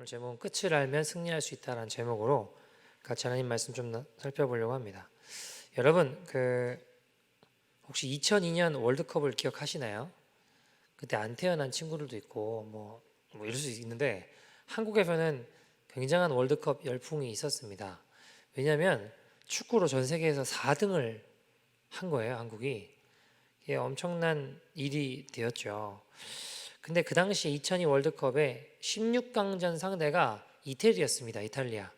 오늘 제목은 끝을 알면 승리할 수 있다라는 제목으로 같이 하나님 말씀 좀 살펴보려고 합니다. 여러분, 혹시 2002년 월드컵을 기억하시나요? 그때 안 태어난 친구들도 있고 뭐 이럴 수 있는데 한국에서는 굉장한 월드컵 열풍이 있었습니다. 왜냐하면 축구로 전 세계에서 4등을 한 거예요, 한국이. 이게 엄청난 일이 되었죠. 근데 그 당시 2002 월드컵의 16강전 상대가 이태리였습니다. 이탈리아.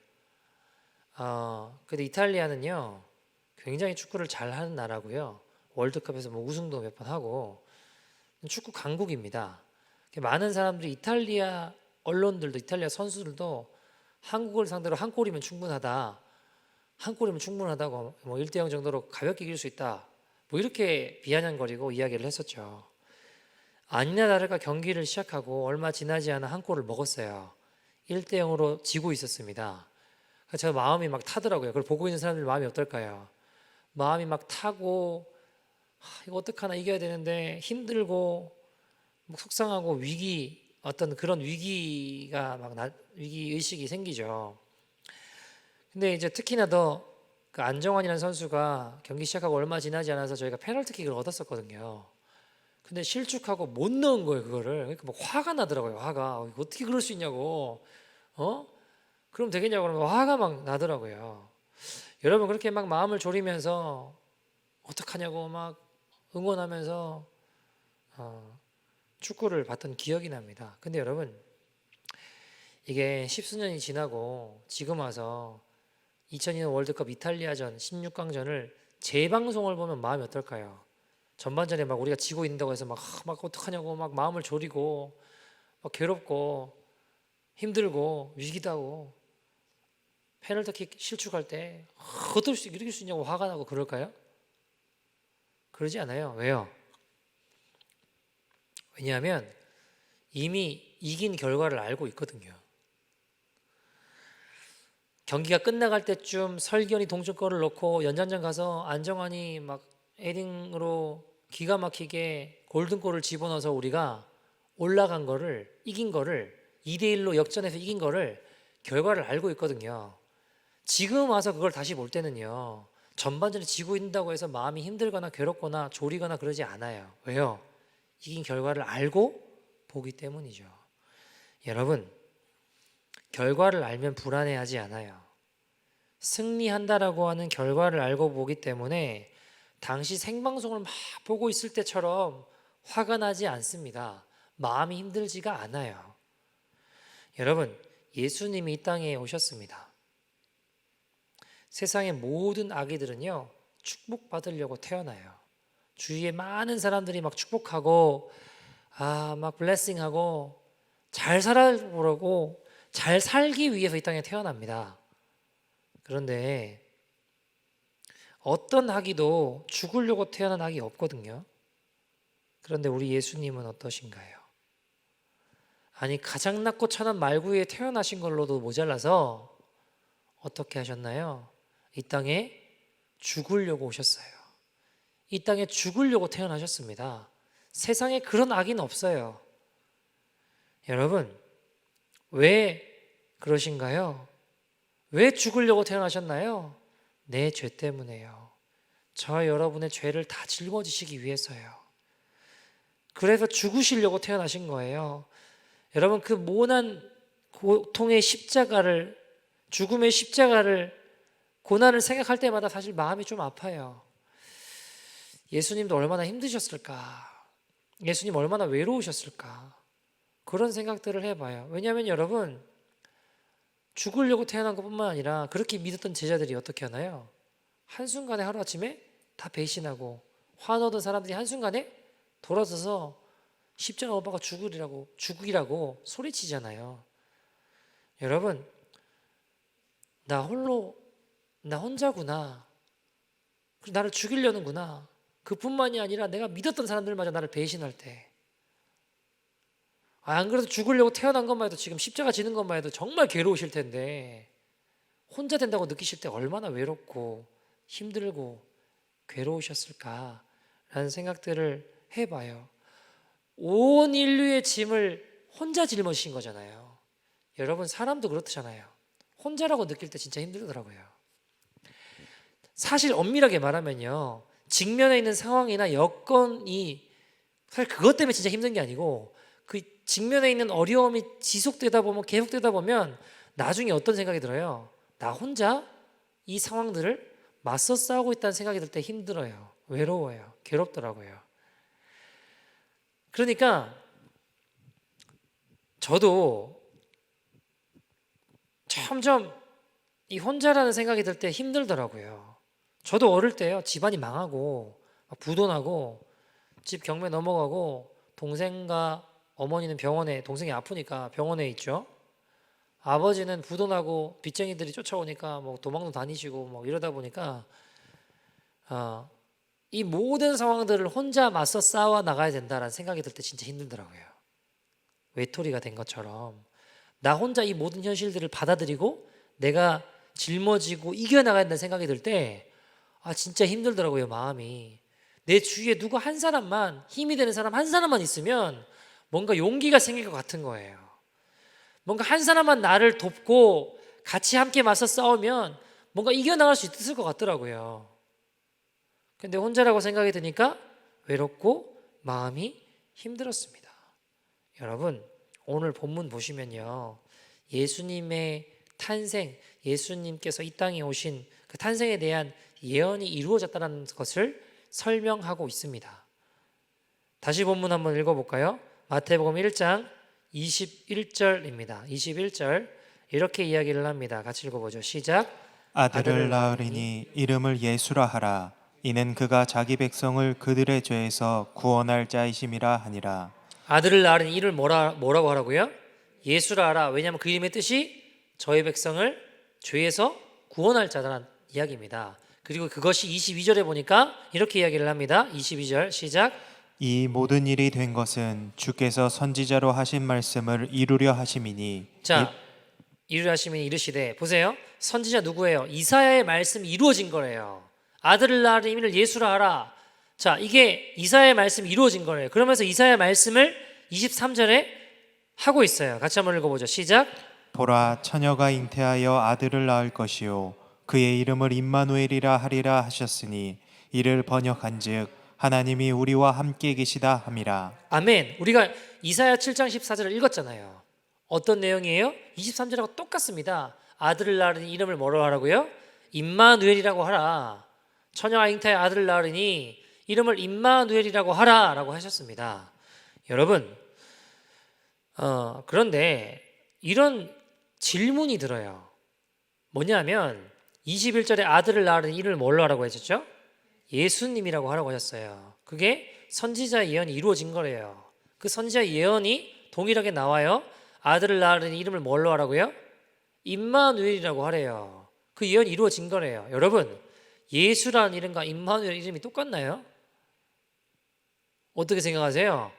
근데 이탈리아는요, 굉장히 축구를 잘하는 나라고요. 월드컵에서 뭐 우승도 몇 번 하고 축구 강국입니다. 많은 사람들이 이탈리아 언론들도 이탈리아 선수들도 한국을 상대로 한 골이면 충분하다. 한 골이면 충분하다고 뭐 1대0 정도로 가볍게 이길 수 있다. 뭐 이렇게 비아냥거리고 이야기를 했었죠. 아니나 다를까 경기를 시작하고 얼마 지나지 않아 한 골을 먹었어요. 1대0으로 지고 있었습니다. 저 마음이 막 타더라고요. 그걸 보고 있는 사람들 마음이 어떨까요? 마음이 막 타고 이거 어떡하나 이겨야 되는데 힘들고 뭐 속상하고 어떤 그런 위기가 위기 의식이 생기죠. 근데 이제 특히나 더 그 안정환이라는 선수가 경기 시작하고 얼마 지나지 않아서 저희가 페널티킥을 얻었었거든요. 근데 실축하고 못 넣은 거예요, 그거를. 그러니까 뭐 화가 나더라고요, 화가. 어떻게 그럴 수 있냐고. 그럼 되겠냐고 그러면 화가 막 나더라고요. 여러분 그렇게 막 마음을 졸이면서 어떡하냐고 막 응원하면서 축구를 봤던 기억이 납니다. 근데 여러분 이게 십수년이 지나고 지금 와서 2002년 월드컵 이탈리아전 16강전을 재방송을 보면 마음이 어떨까요? 전반전에 막 우리가 지고 있는다고 해서 막 어떡하냐고 막 마음을 졸이고 막 괴롭고 힘들고 위기도 하고 페널티킥 실축할 때 어떻게 이길 수 있냐고 화가 나고 그럴까요? 그러지 않아요. 왜요? 왜냐하면 이미 이긴 결과를 알고 있거든요. 경기가 끝나갈 때쯤 설기현이 동점골을 넣고 연장전 가서 안정환이 막 헤딩으로 기가 막히게 골든골을 집어넣어서 우리가 올라간 거를 이긴 거를 2대1로 역전해서 이긴 거를 결과를 알고 있거든요. 지금 와서 그걸 다시 볼 때는요, 전반전에 지고 있다고 해서 마음이 힘들거나 괴롭거나 졸이거나 그러지 않아요. 왜요? 이긴 결과를 알고 보기 때문이죠. 여러분, 결과를 알면 불안해하지 않아요. 승리한다라고 하는 결과를 알고 보기 때문에 당시 생방송을 막 보고 있을 때처럼 화가 나지 않습니다. 마음이 힘들지가 않아요. 여러분, 예수님이 이 땅에 오셨습니다. 세상의 모든 아기들은요, 축복받으려고 태어나요. 주위에 많은 사람들이 막 축복하고, 막 블레싱하고, 잘 살아보려고, 잘 살기 위해서 이 땅에 태어납니다. 그런데 어떤 아기도 죽으려고 태어난 아기 없거든요. 그런데 우리 예수님은 어떠신가요? 아니, 가장 낮고 천한 말구에 태어나신 걸로도 모자라서 어떻게 하셨나요? 이 땅에 죽으려고 오셨어요. 이 땅에 죽으려고 태어나셨습니다. 세상에 그런 악인 없어요. 여러분, 왜 그러신가요? 왜 죽으려고 태어나셨나요? 내 죄 때문에요. 저 여러분의 죄를 다 짊어지시기 위해서요. 그래서 죽으시려고 태어나신 거예요. 여러분, 그 모난 고통의 십자가를, 죽음의 십자가를, 고난을 생각할 때마다 사실 마음이 좀 아파요. 예수님도 얼마나 힘드셨을까? 예수님 얼마나 외로우셨을까? 그런 생각들을 해봐요. 왜냐하면 여러분, 죽으려고 태어난 것뿐만 아니라 그렇게 믿었던 제자들이 어떻게 하나요? 한순간에 하루아침에 다 배신하고 화나던 사람들이 한순간에 돌아서서 십자가 못 박아 죽으라고 소리치잖아요. 여러분, 나 혼자구나. 나를 죽이려는구나. 그뿐만이 아니라 내가 믿었던 사람들마저 나를 배신할 때, 안 그래도 죽으려고 태어난 것만 해도 지금 십자가 지는 것만 해도 정말 괴로우실 텐데 혼자 된다고 느끼실 때 얼마나 외롭고 힘들고 괴로우셨을까라는 생각들을 해봐요. 온 인류의 짐을 혼자 짊어지신 거잖아요. 여러분 사람도 그렇잖아요. 혼자라고 느낄 때 진짜 힘들더라고요. 사실 엄밀하게 말하면요, 직면에 있는 상황이나 여건이 사실 그것 때문에 진짜 힘든 게 아니고 그 직면에 있는 어려움이 지속되다 보면 계속되다 보면 나중에 어떤 생각이 들어요? 나 혼자 이 상황들을 맞서 싸우고 있다는 생각이 들 때 힘들어요. 외로워요. 괴롭더라고요. 그러니까 저도 점점 이 혼자라는 생각이 들 때 힘들더라고요. 저도 어릴 때요, 집안이 망하고 막 부도나고 집 경매 넘어가고 동생과 어머니는 병원에, 동생이 아프니까 병원에 있죠. 아버지는 부도나고 빚쟁이들이 쫓아오니까 뭐 도망도 다니시고 뭐 이러다 보니까 이 모든 상황들을 혼자 맞서 싸워 나가야 된다라는 생각이 들 때 진짜 힘들더라고요. 외톨이가 된 것처럼 나 혼자 이 모든 현실들을 받아들이고 내가 짊어지고 이겨나가야 된다는 생각이 들 때 진짜 힘들더라고요, 마음이. 내 주위에 누구 한 사람만, 힘이 되는 사람 한 사람만 있으면 뭔가 용기가 생길 것 같은 거예요. 뭔가 한 사람만 나를 돕고 같이 함께 맞서 싸우면 뭔가 이겨나갈 수 있을 것 같더라고요. 근데 혼자라고 생각이 드니까 외롭고 마음이 힘들었습니다. 여러분, 오늘 본문 보시면요, 예수님의 탄생, 예수님께서 이 땅에 오신 그 탄생에 대한 예언이 이루어졌다는 것을 설명하고 있습니다. 다시 본문 한번 읽어볼까요? 마태복음 1장 21절입니다. 21절 이렇게 이야기를 합니다. 같이 읽어보죠. 시작. 아들을 낳으리니 이름을 예수라 하라. 이는 그가 자기 백성을 그들의 죄에서 구원할 자이심이라 하니라. 아들을 낳으니 이를 뭐라고 하라고요? 예수라 하라. 왜냐하면 그 이름의 뜻이 저의 백성을 죄에서 구원할 자라는 이야기입니다. 그리고 그것이 22절에 보니까 이렇게 이야기를 합니다. 22절 시작. 이 모든 일이 된 것은 주께서 선지자로 하신 말씀을 이루려 하심이니. 자, 이루려 하심이니 이르시되, 보세요. 선지자 누구예요? 이사야의 말씀이 이루어진 거예요. 아들을 낳으리 이를 예수라 하라. 자, 이게 이사야의 말씀이 이루어진 거예요. 그러면서 이사야의 말씀을 23절에 하고 있어요. 같이 한번 읽어보죠. 시작. 보라, 처녀가 잉태하여 아들을 낳을 것이요 그의 이름을 임마누엘이라 하리라 하셨으니 이를 번역한즉 하나님이 우리와 함께 계시다 함이라. 아멘. 우리가 이사야 7장 14절을 읽었잖아요. 어떤 내용이에요? 23절하고 똑같습니다. 아들을 낳으니 이름을 뭐로 하라고요? 임마누엘이라고 하라. 처녀가 잉태하여 아들을 낳으니 이름을 임마누엘이라고 하라 라고 하셨습니다. 여러분, 그런데 이런 질문이 들어요. 뭐냐면 21절에 아들을 낳으니 이름을 뭘로 하라고 하셨죠? 예수님이라고 하라고 하셨어요. 그게 선지자 예언이 이루어진 거래요. 그 선지자 예언이 동일하게 나와요. 아들을 낳으니 이름을 뭘로 하라고요? 임마누엘이라고 하래요. 그 예언이 이루어진 거래요. 여러분, 예수라는 이름과 임마누엘 이름이 똑같나요? 어떻게 생각하세요?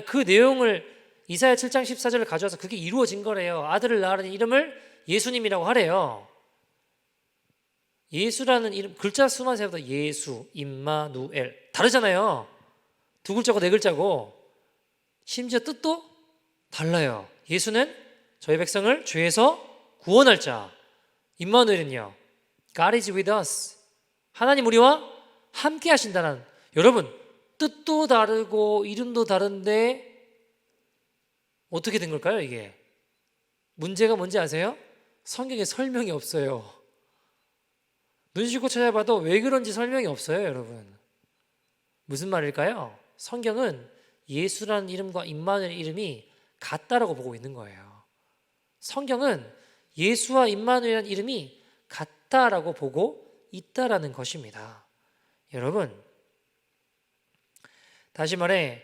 그 내용을 이사야 7장 14절을 가져와서 그게 이루어진 거래요. 아들을 낳으니 이름을 예수님이라고 하래요. 예수라는 이름, 글자 수만 세어도 예수, 임마누엘 다르잖아요. 두 글자고 네 글자고 심지어 뜻도 달라요. 예수는 저희 백성을 죄에서 구원할 자, 임마누엘은요, God is with us. 하나님 우리와 함께 하신다는. 여러분, 뜻도 다르고 이름도 다른데 어떻게 된 걸까요, 이게? 문제가 뭔지 아세요? 성경에 설명이 없어요. 눈 씻고 찾아봐도 왜 그런지 설명이 없어요, 여러분. 무슨 말일까요? 성경은 예수라는 이름과 임마누엘 이름이 같다라고 보고 있는 거예요. 성경은 예수와 임마누엘이라는 이름이 같다라고 보고 있다라는 것입니다. 여러분, 다시 말해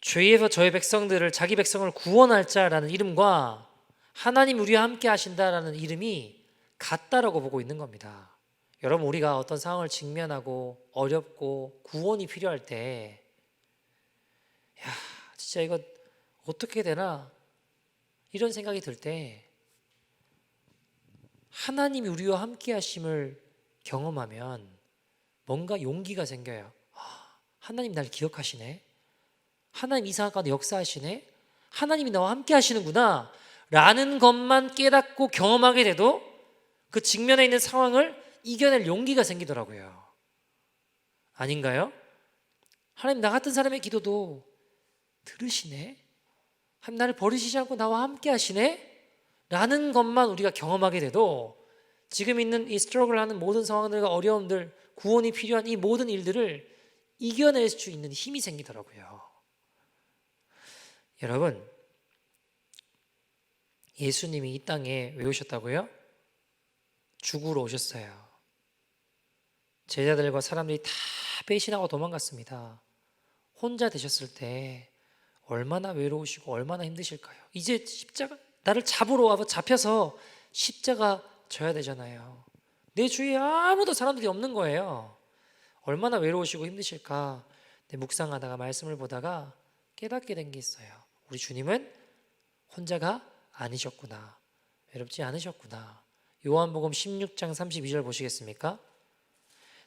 죄에서 저의 백성들을, 자기 백성을 구원할 자라는 이름과 하나님 우리와 함께 하신다라는 이름이 같다라고 보고 있는 겁니다. 여러분, 우리가 어떤 상황을 직면하고 어렵고 구원이 필요할 때 진짜 이거 어떻게 되나 이런 생각이 들 때 하나님이 우리와 함께 하심을 경험하면 뭔가 용기가 생겨요. 하나님 날 기억하시네. 하나님 이 상황 가운데 역사하시네. 하나님이 나와 함께 하시는구나 라는 것만 깨닫고 경험하게 돼도 그 직면에 있는 상황을 이겨낼 용기가 생기더라고요. 아닌가요? 하나님, 나 같은 사람의 기도도 들으시네? 하나님, 나를 버리시지 않고 나와 함께 하시네? 라는 것만 우리가 경험하게 돼도 지금 있는 이 스트러글 하는 모든 상황들과 어려움들, 구원이 필요한 이 모든 일들을 이겨낼 수 있는 힘이 생기더라고요. 여러분, 예수님이 이 땅에 왜 오셨다고요? 죽으러 오셨어요. 제자들과 사람들이 다 배신하고 도망갔습니다. 혼자 되셨을 때 얼마나 외로우시고 얼마나 힘드실까요? 이제 십자가, 나를 잡으러 와 잡혀서 십자가 져야 되잖아요. 내 주위에 아무도 사람들이 없는 거예요. 얼마나 외로우시고 힘드실까. 묵상하다가 말씀을 보다가 깨닫게 된 게 있어요. 우리 주님은 혼자가 아니셨구나. 외롭지 않으셨구나. 요한복음 16장 32절 보시겠습니까?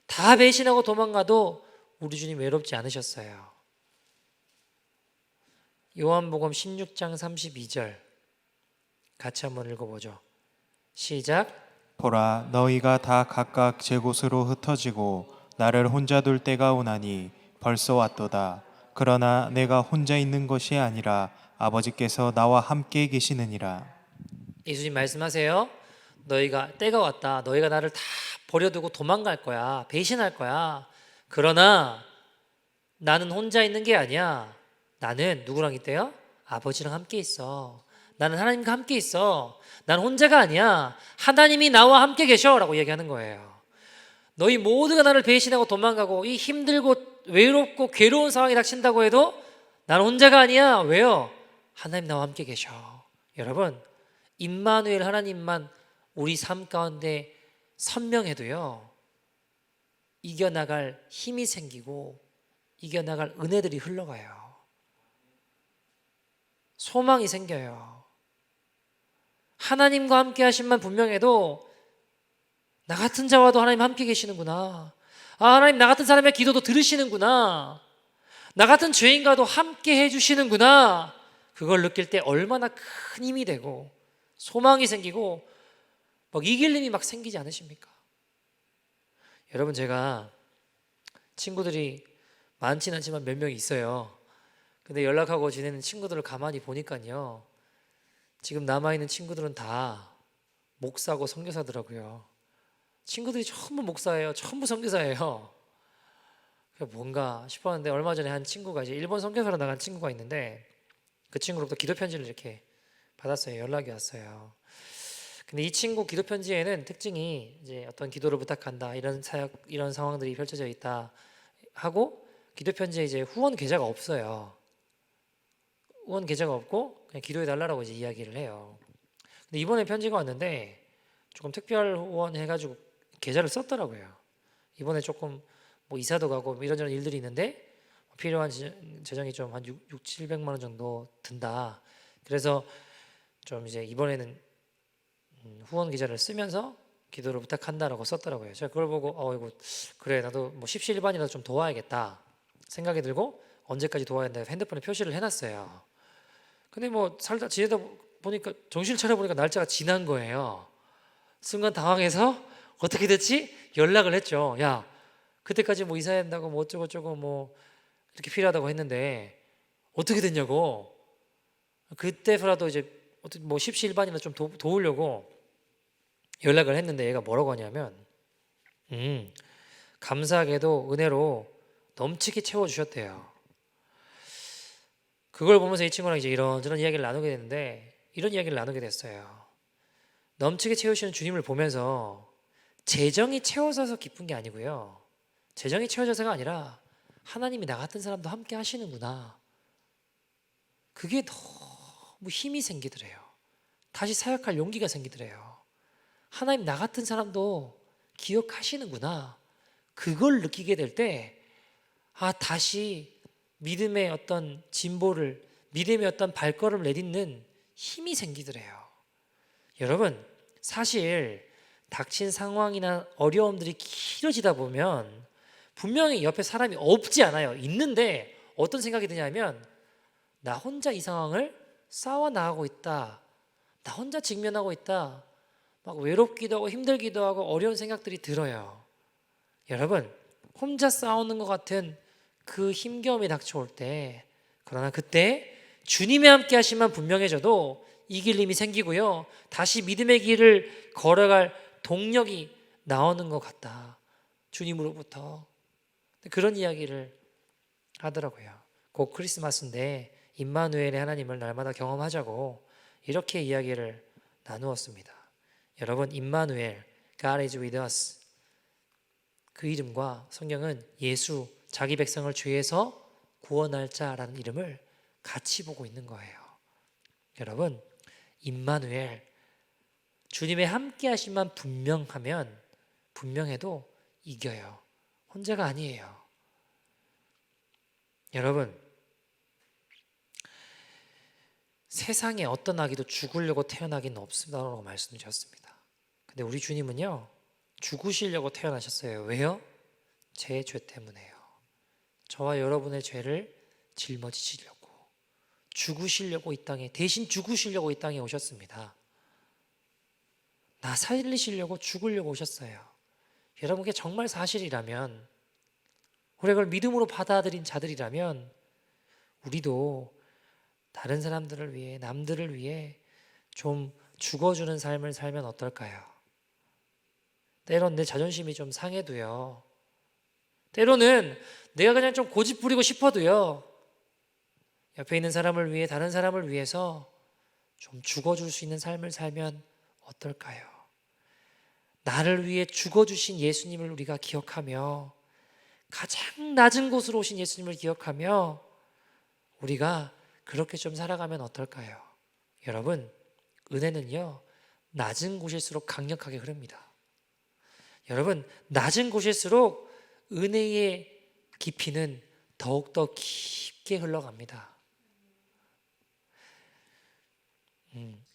다 배신하고 도망가도 우리 주님 외롭지 않으셨어요. 요한복음 16장 32절 같이 한번 읽어보죠. 시작. 보라, 너희가 다 각각 제 곳으로 흩어지고 나를 혼자 둘 때가 오나니 벌써 왔도다. 그러나 내가 혼자 있는 것이 아니라 아버지께서 나와 함께 계시느니라. 예수님 말씀하세요. 너희가 때가 왔다. 너희가 나를 다 버려두고 도망갈 거야. 배신할 거야. 그러나 나는 혼자 있는 게 아니야. 나는 누구랑 있대요? 아버지랑 함께 있어. 나는 하나님과 함께 있어. 난 혼자가 아니야. 하나님이 나와 함께 계셔 라고 얘기하는 거예요. 너희 모두가 나를 배신하고 도망가고 이 힘들고 외롭고 괴로운 상황이 닥친다고 해도 나는 혼자가 아니야. 왜요? 하나님 나와 함께 계셔. 여러분, 임마누엘 하나님만 우리 삶 가운데 선명해도요, 이겨나갈 힘이 생기고 이겨나갈 은혜들이 흘러가요. 소망이 생겨요. 하나님과 함께 하신만 분명해도 나 같은 자와도 하나님 함께 계시는구나. 아, 하나님 나 같은 사람의 기도도 들으시는구나. 나 같은 죄인과도 함께 해주시는구나. 그걸 느낄 때 얼마나 큰 힘이 되고 소망이 생기고 막 이길 힘이 막 생기지 않으십니까? 여러분, 제가 친구들이 많진 않지만 몇 명 있어요. 근데 연락하고 지내는 친구들을 가만히 보니까요, 지금 남아있는 친구들은 다 목사고 선교사더라고요. 친구들이 전부 목사예요. 전부 선교사예요. 뭔가 싶었는데 얼마 전에 한 친구가 이제 일본 선교사로 나간 친구가 있는데 그 친구로부터 기도 편지를 이렇게 받았어요. 연락이 왔어요. 근데 이 친구 기도 편지에는 특징이 이제 어떤 기도를 부탁한다, 이런 사역, 이런 상황들이 펼쳐져 있다 하고, 기도 편지에 이제 후원 계좌가 없어요. 후원 계좌가 없고 그냥 기도해 달라고 이제 이야기를 해요. 근데 이번에 편지가 왔는데 조금 특별 후원 해가지고 계좌를 썼더라고요. 이번에 조금 뭐 이사도 가고 뭐 이런저런 일들이 있는데 필요한 재정이 좀 한 700만 원 정도 든다. 그래서 좀 이제 이번에는 후원 계좌를 쓰면서 기도를 부탁한다라고 썼더라고요. 제가 그걸 보고 이거 그래, 나도 뭐 십시일반이라도 좀 도와야겠다 생각이 들고 언제까지 도와야 된다 핸드폰에 표시를 해놨어요. 근데 뭐 살다 지내다 보니까 정신을 차려보니까 날짜가 지난 거예요. 순간 당황해서 어떻게 됐지? 연락을 했죠. 야, 그때까지 뭐 이사해야 된다고 뭐 어쩌고저쩌고 뭐 이렇게 필요하다고 했는데 어떻게 됐냐고. 그때라도 이제 어떻게 뭐 십시일반이나 좀 도우려고 연락을 했는데 얘가 뭐라고 하냐면 감사하게도 은혜로 넘치게 채워주셨대요. 그걸 보면서 이 친구랑 이제 이런저런 이야기를 나누게 됐는데 이런 이야기를 나누게 됐어요. 넘치게 채우시는 주님을 보면서 재정이 채워져서 기쁜 게 아니고요, 재정이 채워져서가 아니라 하나님이 나 같은 사람도 함께 하시는구나, 그게 너무 힘이 생기더래요. 다시 사역할 용기가 생기더래요. 하나님 나 같은 사람도 기억하시는구나, 그걸 느끼게 될 때 다시 믿음의 어떤 진보를, 믿음의 어떤 발걸음을 내딛는 힘이 생기더래요. 여러분, 사실 닥친 상황이나 어려움들이 길어지다 보면 분명히 옆에 사람이 없지 않아요. 있는데 어떤 생각이 드냐면 나 혼자 이 상황을 싸워 나가고 있다. 나 혼자 직면하고 있다. 막 외롭기도 하고 힘들기도 하고 어려운 생각들이 들어요. 여러분, 혼자 싸우는 것 같은 그 힘겨움이 닥쳐올 때, 그러나 그때 주님의 함께 하심만 분명해져도 이길 힘이 생기고요, 다시 믿음의 길을 걸어갈 동력이 나오는 것 같다, 주님으로부터. 그런 이야기를 하더라고요. 곧 크리스마스인데 임마누엘의 하나님을 날마다 경험하자고 이렇게 이야기를 나누었습니다. 여러분, 임마누엘, God is with us, 그 이름과 성경은 예수, 자기 백성을 죄에서 구원할 자라는 이름을 같이 보고 있는 거예요. 여러분, 임마누엘, 주님의 함께 하심만 분명해도 이겨요. 혼자가 아니에요. 여러분, 세상에 어떤 아기도 죽으려고 태어나기는 없다고 말씀드렸습니다. 근데 우리 주님은요, 죽으시려고 태어나셨어요. 왜요? 제 죄 때문에요. 저와 여러분의 죄를 짊어지시려고, 죽으시려고 이 땅에, 대신 죽으시려고 이 땅에 오셨습니다. 나 살리시려고, 죽으려고 오셨어요. 여러분, 그게 정말 사실이라면, 우리가 그걸 믿음으로 받아들인 자들이라면 우리도 다른 사람들을 위해, 남들을 위해 좀 죽어주는 삶을 살면 어떨까요? 때론 내 자존심이 좀 상해도요, 때로는 내가 그냥 좀 고집 부리고 싶어도요, 옆에 있는 사람을 위해, 다른 사람을 위해서 좀 죽어줄 수 있는 삶을 살면 어떨까요? 나를 위해 죽어주신 예수님을 우리가 기억하며, 가장 낮은 곳으로 오신 예수님을 기억하며 우리가 그렇게 좀 살아가면 어떨까요? 여러분, 은혜는요, 낮은 곳일수록 강력하게 흐릅니다. 여러분, 낮은 곳일수록 은혜의 깊이는 더욱더 깊게 흘러갑니다.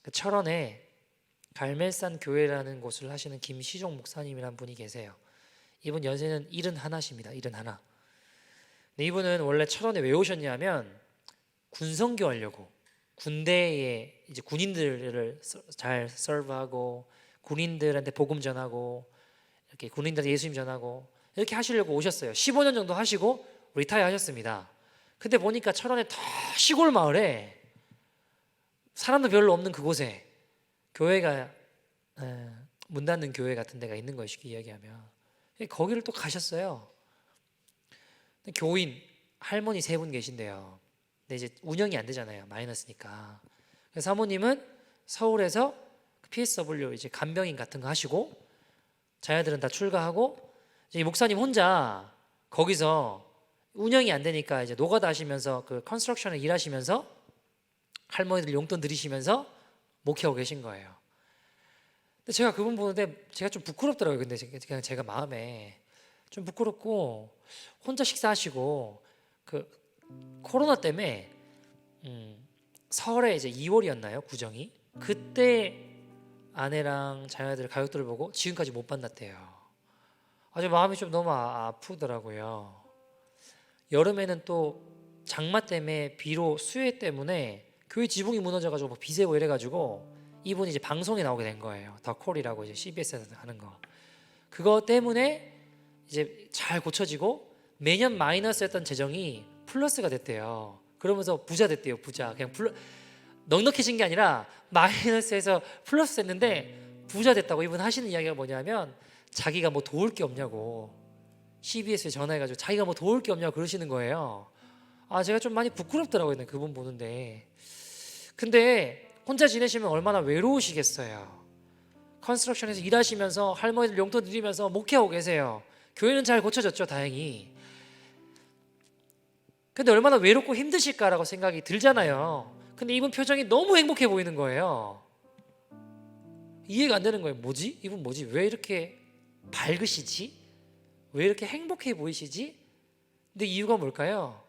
그 철원에 갈멜산 교회라는 곳을 하시는 김시종 목사님이라는 분이 계세요. 이분 연세는 71이십니다. 71. 근데 이분은 원래 철원에 왜 오셨냐면 군성교 하려고, 군대에 이제 군인들을 잘 서브하고 군인들한테 복음 전하고 이렇게 군인들한테 예수님 전하고 이렇게 하시려고 오셨어요. 15년 정도 하시고 리타이어 하셨습니다. 근데 보니까 철원의 더 시골 마을에 사람도 별로 없는 그곳에 교회가 문 닫는 교회 같은 데가 있는 거예요, 쉽게 이야기하면. 거기를 또 가셨어요. 교인 할머니 3분 계신데요. 근데 이제 운영이 안 되잖아요, 마이너스니까. 그래서 사모님은 서울에서 PSW 이제 간병인 같은 거 하시고, 자녀들은 다 출가하고, 이제 이 목사님 혼자 거기서 운영이 안 되니까 이제 노가다 하시면서 그 컨스트럭션을 일하시면서 할머니들 용돈 드리시면서 목회하고 계신 거예요. 근데 제가 그분 보는데 제가 좀 부끄럽더라고요. 근데 그냥 제가 마음에 좀 부끄럽고, 혼자 식사하시고, 그 코로나 때문에 설에 이제 2월이었나요? 구정이. 그때 아내랑 자녀들 가족들을 보고 지금까지 못 만났대요. 아주 마음이 좀 너무 아프더라고요. 여름에는 또 장마 때문에 비로 수해 때문에 교회 지붕이 무너져가지고 뭐 비세고 이래가지고 이분이 이제 방송에 나오게 된 거예요. 더 콜이라고 이제 CBS에서 하는 거. 그거 때문에 이제 잘 고쳐지고 매년 마이너스였던 재정이 플러스가 됐대요. 그러면서 부자 됐대요. 부자. 그냥 넉넉해진 게 아니라 마이너스에서 플러스 됐는데 부자 됐다고. 이분 하시는 이야기가 뭐냐면 자기가 뭐 도울 게 없냐고, CBS에 전화해가지고 자기가 뭐 도울 게 없냐고 그러시는 거예요. 제가 좀 많이 부끄럽더라고요, 그분 보는데. 근데 혼자 지내시면 얼마나 외로우시겠어요. 컨스트럭션에서 일하시면서 할머니들 용돈 드리면서 목회하고 계세요. 교회는 잘 고쳐졌죠, 다행히. 근데 얼마나 외롭고 힘드실까라고 생각이 들잖아요. 근데 이분 표정이 너무 행복해 보이는 거예요. 이해가 안 되는 거예요. 뭐지? 이분 뭐지? 왜 이렇게 밝으시지? 왜 이렇게 행복해 보이시지? 근데 이유가 뭘까요?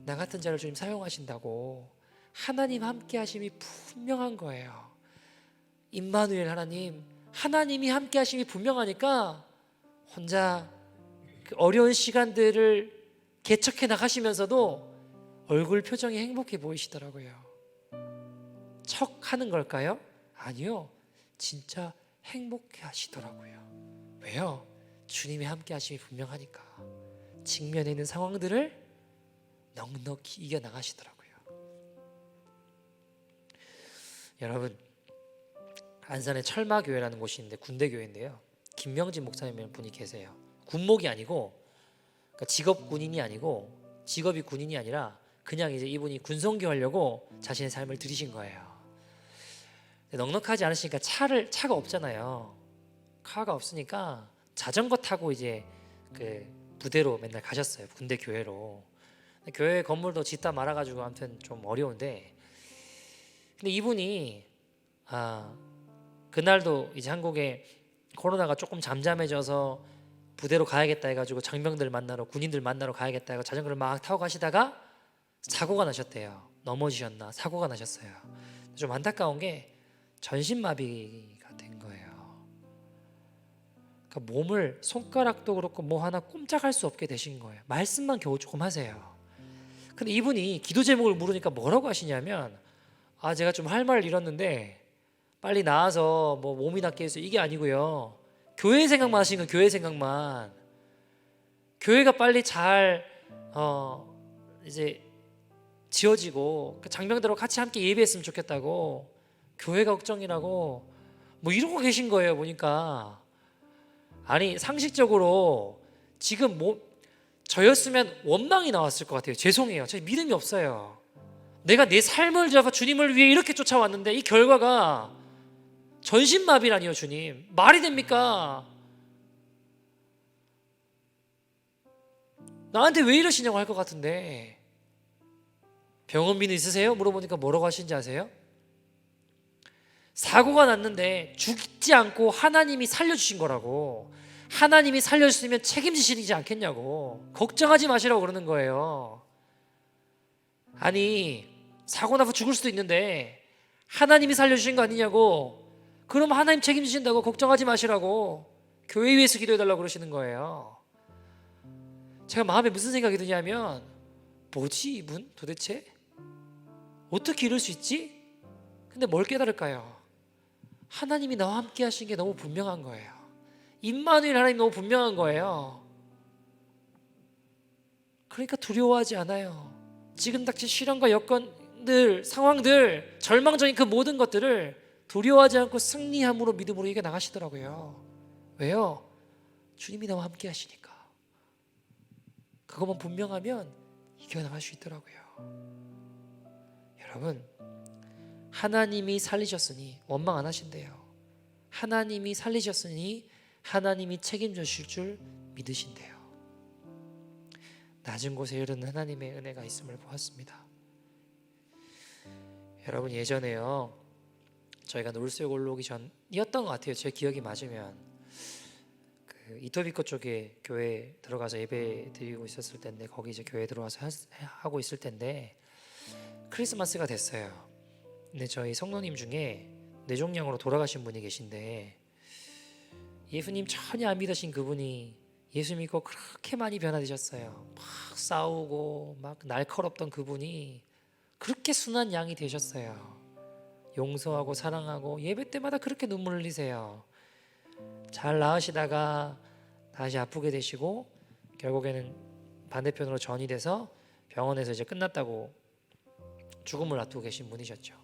나 같은 자를 주님 사용하신다고 하나님 함께 하심이 분명한 거예요. 임마누엘 하나님, 하나님이 함께 하심이 분명하니까 혼자 그 어려운 시간들을 개척해 나가시면서도 얼굴 표정이 행복해 보이시더라고요. 척 하는 걸까요? 아니요. 진짜 행복해 하시더라고요. 왜요? 주님이 함께 하심이 분명하니까. 직면에 있는 상황들을 넉넉히 이겨나가시더라고요. 여러분, 안산에 철마교회라는 곳이 있는데 군대교회인데요. 김명진 목사님이라는 분이 계세요. 군목이 아니고, 그러니까 직업 군인이 아니고, 직업이 군인이 아니라 그냥 이제 이분이 군성교 하려고 자신의 삶을 들이신 거예요. 넉넉하지 않으시니까 차가 없잖아요. 차가 없으니까 자전거 타고 이제 그 부대로 맨날 가셨어요. 군대 교회로. 교회 건물도 짓다 말아가지고 아무튼 좀 어려운데, 근데 이분이 그날도 이제 한국에 코로나가 조금 잠잠해져서 부대로 가야겠다 해가지고 장병들 만나러, 군인들 만나러 가야겠다 해서 자전거를 막 타고 가시다가 사고가 나셨대요. 넘어지셨나 사고가 나셨어요. 좀 안타까운 게 전신마비가 된 거예요. 그러니까 몸을, 손가락도 그렇고 뭐 하나 꼼짝할 수 없게 되신 거예요. 말씀만 겨우 조금 하세요. 근데 이분이 기도 제목을 물으니까 뭐라고 하시냐면, 제가 좀 할 말을 잃었는데 빨리 나아서 뭐 몸이 낫게 해서, 이게 아니고요. 교회 생각만 하시는 거예요. 교회 생각만. 교회가 빨리 잘 이제 지어지고 장병들하고 같이 함께 예배했으면 좋겠다고, 교회가 걱정이라고 뭐 이러고 계신 거예요. 보니까 아니, 상식적으로 지금 뭐 저였으면 원망이 나왔을 것 같아요. 죄송해요. 저 믿음이 없어요. 내가 내 삶을 잡아 주님을 위해 이렇게 쫓아왔는데 이 결과가 전신마비라니요. 주님, 말이 됩니까? 나한테 왜 이러시냐고 할 것 같은데. 병원비는 있으세요? 물어보니까 뭐라고 하시는지 아세요? 사고가 났는데 죽지 않고 하나님이 살려주신 거라고, 하나님이 살려주시면 책임지시지 않겠냐고, 걱정하지 마시라고 그러는 거예요. 아니, 사고 나서 죽을 수도 있는데 하나님이 살려주신 거 아니냐고. 그럼 하나님 책임지신다고, 걱정하지 마시라고 교회 위에서 기도해달라고 그러시는 거예요. 제가 마음에 무슨 생각이 드냐면, 뭐지 이분 도대체 어떻게 이럴 수 있지? 근데 뭘 깨달을까요? 하나님이 나와 함께 하신 게 너무 분명한 거예요. 임마누엘 하나님 너무 분명한 거예요. 그러니까 두려워하지 않아요. 지금 닥친 시련과 여건들, 상황들, 절망적인 그 모든 것들을 두려워하지 않고 승리함으로, 믿음으로 이겨나가시더라고요. 왜요? 주님이 나와 함께 하시니까. 그것만 분명하면 이겨나갈 수 있더라고요. 여러분, 하나님이 살리셨으니 원망 안 하신대요. 하나님이 살리셨으니 하나님이 책임져 주실 줄 믿으신대요. 낮은 곳에 이르는 하나님의 은혜가 있음을 보았습니다. 여러분, 예전에요, 저희가 놀수역 올라오기 전이었던 것 같아요. 제 기억이 맞으면 그 이토비코 쪽에 교회 들어가서 예배 드리고 있었을 텐데, 거기 이제 교회 들어와서 하고 있을 텐데 크리스마스가 됐어요. 근데 저희 성도님 중에 뇌종양으로 돌아가신 분이 계신데, 예수님 전혀 안 믿으신 그분이 예수 믿고 그렇게 많이 변화되셨어요. 막 싸우고 막 날카롭던 그분이 그렇게 순한 양이 되셨어요. 용서하고 사랑하고 예배 때마다 그렇게 눈물 흘리세요. 잘 나으시다가 다시 아프게 되시고 결국에는 반대편으로 전이 돼서 병원에서 이제 끝났다고 죽음을 앞두고 계신 분이셨죠.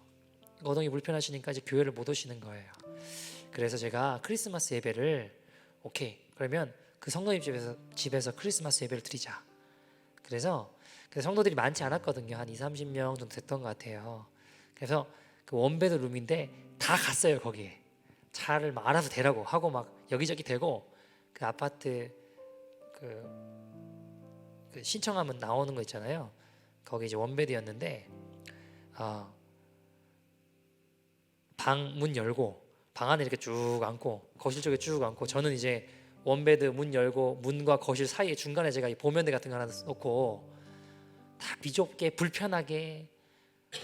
거동이 불편하시니까 이제 교회를 못 오시는 거예요. 그래서 제가 크리스마스 예배를, 오케이, 그러면 그 성도님 집에서 크리스마스 예배를 드리자. 그래서 성도들이 많지 않았거든요. 한 20-30명 정도 됐던 것 같아요. 그래서 그 원베드 룸인데 다 갔어요. 거기에 차를 막 알아서 대라고 하고 막 여기저기 대고, 그 아파트 그 신청하면 나오는 거 있잖아요. 거기 이제 원베드였는데 방 문 열고 방 안에 이렇게 쭉 앉고 거실 쪽에 쭉 앉고, 저는 이제 원베드 문 열고 문과 거실 사이에 중간에 제가 이 보면대 같은 거 하나 놓고 다 비좁게 불편하게,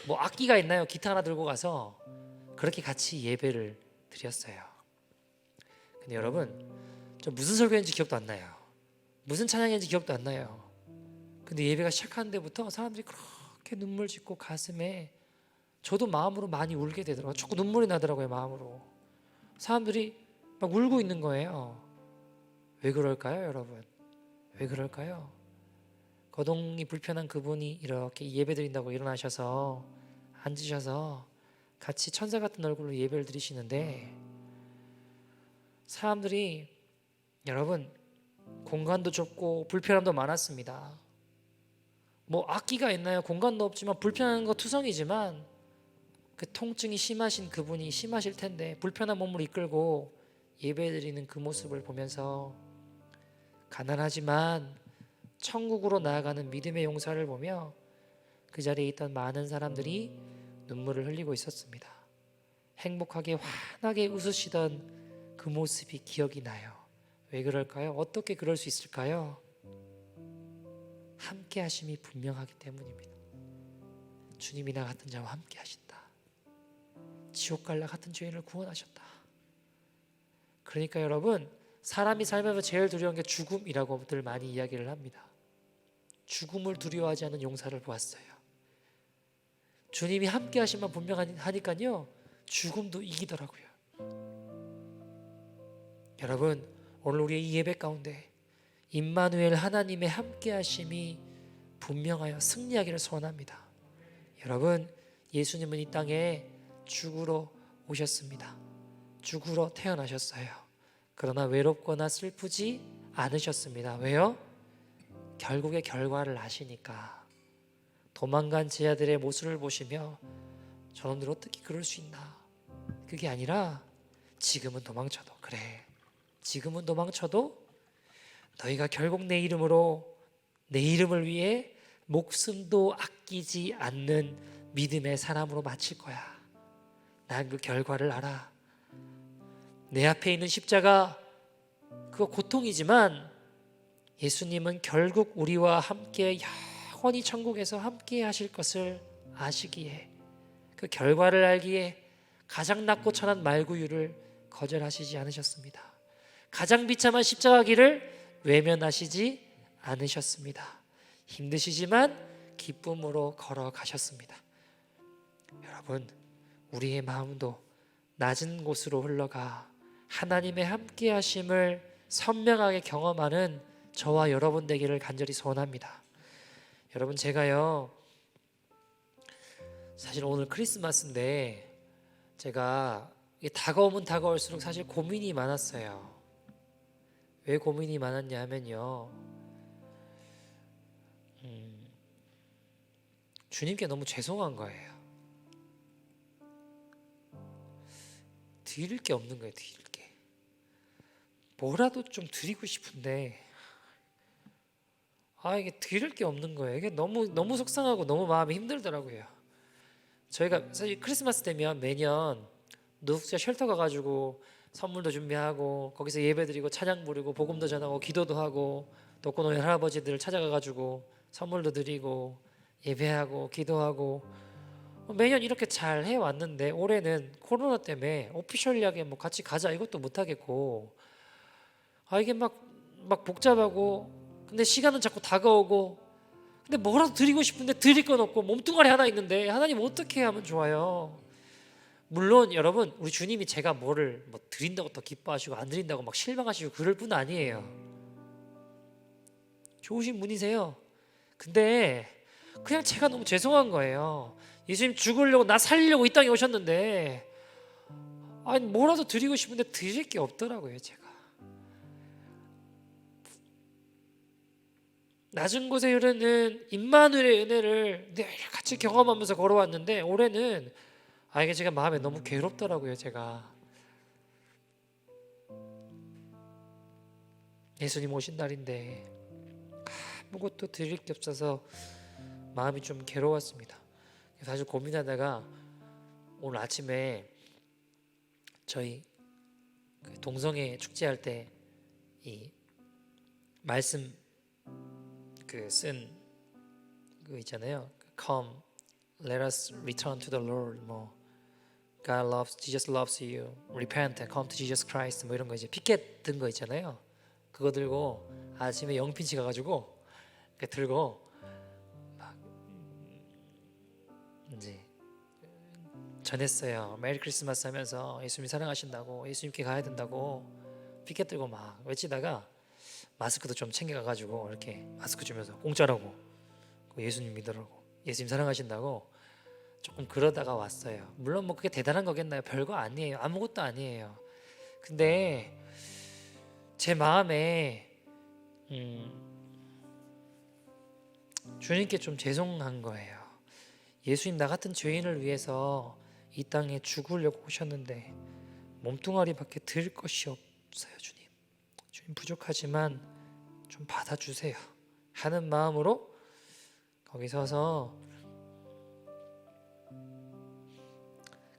뭐 악기가 있나요? 기타 하나 들고 가서 그렇게 같이 예배를 드렸어요. 근데 여러분, 저 무슨 설교인지 기억도 안 나요. 무슨 찬양인지 기억도 안 나요. 근데 예배가 시작하는 데부터 사람들이 그렇게 눈물 짓고 가슴에 저도 마음으로 많이 울게 되더라고요. 자꾸 눈물이 나더라고요. 마음으로. 사람들이 막 울고 있는 거예요. 왜 그럴까요, 여러분? 왜 그럴까요? 거동이 불편한 그분이 이렇게 예배 드린다고 일어나셔서 앉으셔서 같이 천사 같은 얼굴로 예배를 드리시는데, 사람들이, 여러분, 공간도 좁고 불편함도 많았습니다. 뭐 악기가 있나요? 공간도 없지만 불편한 거 투성이지만 그 통증이 심하신 그분이 심하실 텐데 불편한 몸을 이끌고 예배드리는 그 모습을 보면서 가난하지만 천국으로 나아가는 믿음의 용사를 보며 그 자리에 있던 많은 사람들이 눈물을 흘리고 있었습니다. 행복하게 환하게 웃으시던 그 모습이 기억이 나요. 왜 그럴까요? 어떻게 그럴 수 있을까요? 함께 하심이 분명하기 때문입니다. 주님이 나 같은 자와 함께 하신다. 지옥 갈라 같은 죄인을 구원하셨다. 그러니까 여러분, 사람이 살면서 제일 두려운 게 죽음이라고들 많이 이야기를 합니다. 죽음을 두려워하지 않는 용사를 보았어요. 주님이 함께 하시면 분명하니까요, 죽음도 이기더라고요. 여러분, 오늘 우리의 이 예배 가운데 임마누엘 하나님의 함께 하심이 분명하여 승리하기를 소원합니다. 여러분, 예수님은 이 땅에 죽으러 오셨습니다. 죽으러 태어나셨어요. 그러나 외롭거나 슬프지 않으셨습니다. 왜요? 결국의 결과를 아시니까. 도망간 제자들의 모습을 보시며 저놈들 어떻게 그럴 수 있나? 그게 아니라 지금은 도망쳐도, 그래, 지금은 도망쳐도 너희가 결국 내 이름으로, 내 이름을 위해 목숨도 아끼지 않는 믿음의 사람으로 마칠 거야. 난 그 결과를 알아. 내 앞에 있는 십자가, 그거 고통이지만 예수님은 결국 우리와 함께 영원히 천국에서 함께 하실 것을 아시기에, 그 결과를 알기에 가장 낮고 천한 말구유를 거절하시지 않으셨습니다. 가장 비참한 십자가 길을 외면하시지 않으셨습니다. 힘드시지만 기쁨으로 걸어가셨습니다. 여러분, 우리의 마음도 낮은 곳으로 흘러가 하나님의 함께 하심을 선명하게 경험하는 저와 여러분 되기를 간절히 소원합니다. 여러분, 제가요, 사실 오늘 크리스마스인데 제가 다가오면 다가올수록 사실 고민이 많았어요. 왜 고민이 많았냐 하면요, 주님께 너무 죄송한 거예요. 드릴 게 없는 거예요. 드릴 게 뭐라도 좀 드리고 싶은데 이게 드릴 게 없는 거예요. 이게 너무 속상하고 너무 마음이 힘들더라고요. 저희가 사실 크리스마스 되면 매년 노숙자 쉘터 가가지고 선물도 준비하고 거기서 예배드리고 찬양 부르고 복음도 전하고 기도도 하고 독거노인 할아버지들 찾아가가지고 선물도 드리고 예배하고 기도하고 매년 이렇게 잘 해왔는데, 올해는 코로나 때문에 오피셜리하게 뭐 같이 가자 이것도 못하겠고, 이게 막 복잡하고, 근데 시간은 자꾸 다가오고, 근데 뭐라도 드리고 싶은데 드릴 건 없고 몸뚱아리 하나 있는데 하나님 어떻게 하면 좋아요? 물론 여러분, 우리 주님이 제가 뭐를 드린다고 더 기뻐하시고 안 드린다고 막 실망하시고 그럴 분 아니에요. 좋으신 분이세요. 근데 그냥 제가 너무 죄송한 거예요. 예수님 죽으려고, 나 살리려고 이 땅에 오셨는데 뭐라도 드리고 싶은데 드릴 게 없더라고요. 제가 낮은 곳에 흐르는 임마누엘의 은혜를 늘 같이 경험하면서 걸어왔는데, 올해는 이게 제가 마음에 너무 괴롭더라고요. 제가 예수님 오신 날인데 아무것도 드릴 게 없어서 마음이 좀 괴로웠습니다. 사실 고민하다가 오늘 아침에 저희 동성애 축제할 때 이 말씀 쓴 그 있잖아요. Come, let us return to the Lord. God loves, Jesus loves you. Repent and come to Jesus Christ. 이런 거 이제 피켓 든 거 있잖아요. 그거 들고 아침에 영핀치 가가지고 들고 이제 전했어요. 메리 크리스마스 하면서 예수님 사랑하신다고, 예수님께 가야 된다고 피켓 들고 막 외치다가 마스크도 좀 챙겨가가지고 이렇게 마스크 주면서 공짜라고 예수님 믿으라고, 예수님 사랑하신다고 조금 그러다가 왔어요. 물론 뭐 그게 대단한 거겠나요? 별거 아니에요. 아무것도 아니에요. 근데 제 마음에 주님께 좀 죄송한 거예요. 예수님 나 같은 죄인을 위해서 이 땅에 죽으려고 오셨는데 몸뚱아리밖에 드릴 것이 없어요. 주님 부족하지만 좀 받아주세요 하는 마음으로 거기 서서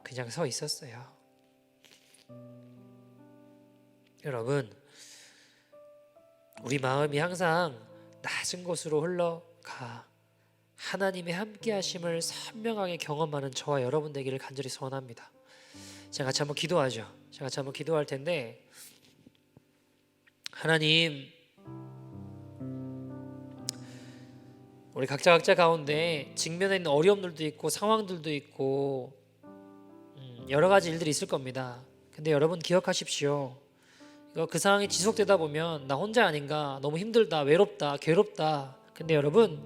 그냥 서 있었어요. 여러분, 우리 마음이 항상 낮은 곳으로 흘러가 하나님의 함께 하심을 선명하게 경험하는 저와 여러분 되기를 간절히 소원합니다. 제가 같이 한번 기도하죠. 제가 같이 한번 기도할 텐데, 하나님, 우리 각자 가운데 직면해 있는 어려움들도 있고 상황들도 있고 여러 가지 일들이 있을 겁니다. 근데 여러분 기억하십시오. 그 상황이 지속되다 보면 나 혼자 아닌가, 너무 힘들다, 외롭다, 괴롭다. 근데 여러분,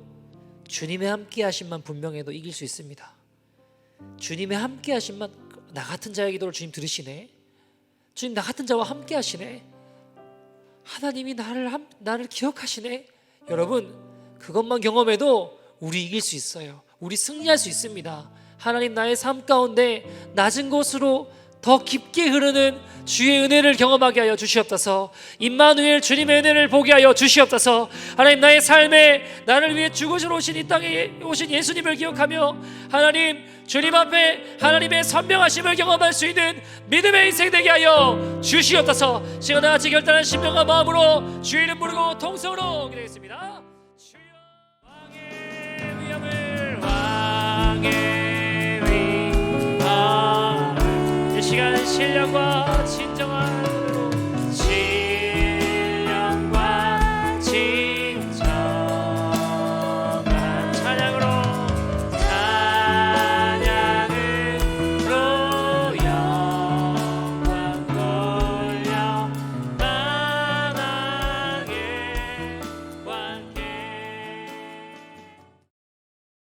주님의 함께 하심만 분명해도 이길 수 있습니다. 주님의 함께 하심만, 나 같은 자의 기도를 주님 들으시네. 주님 나 같은 자와 함께 하시네. 하나님이 나를 기억하시네. 여러분, 그것만 경험해도 우리 이길 수 있어요. 우리 승리할 수 있습니다. 하나님, 나의 삶 가운데 낮은 곳으로 더 깊게 흐르는 주의 은혜를 경험하게 하여 주시옵소서. 임마누엘 주님의 은혜를 보게 하여 주시옵소서. 하나님, 나의 삶에 나를 위해 죽으시러 오신 이 땅에 오신 예수님을 기억하며 하나님, 주님 앞에 하나님의 선명하심을 경험할 수 있는 믿음의 인생 되게 하여 주시옵소서. 시간 같이 결단한 심령과 마음으로 주의 이름 부르고 통성으로 기도하겠습니다. 주여, 왕의 위엄을, 왕의 이 시간 신령과 진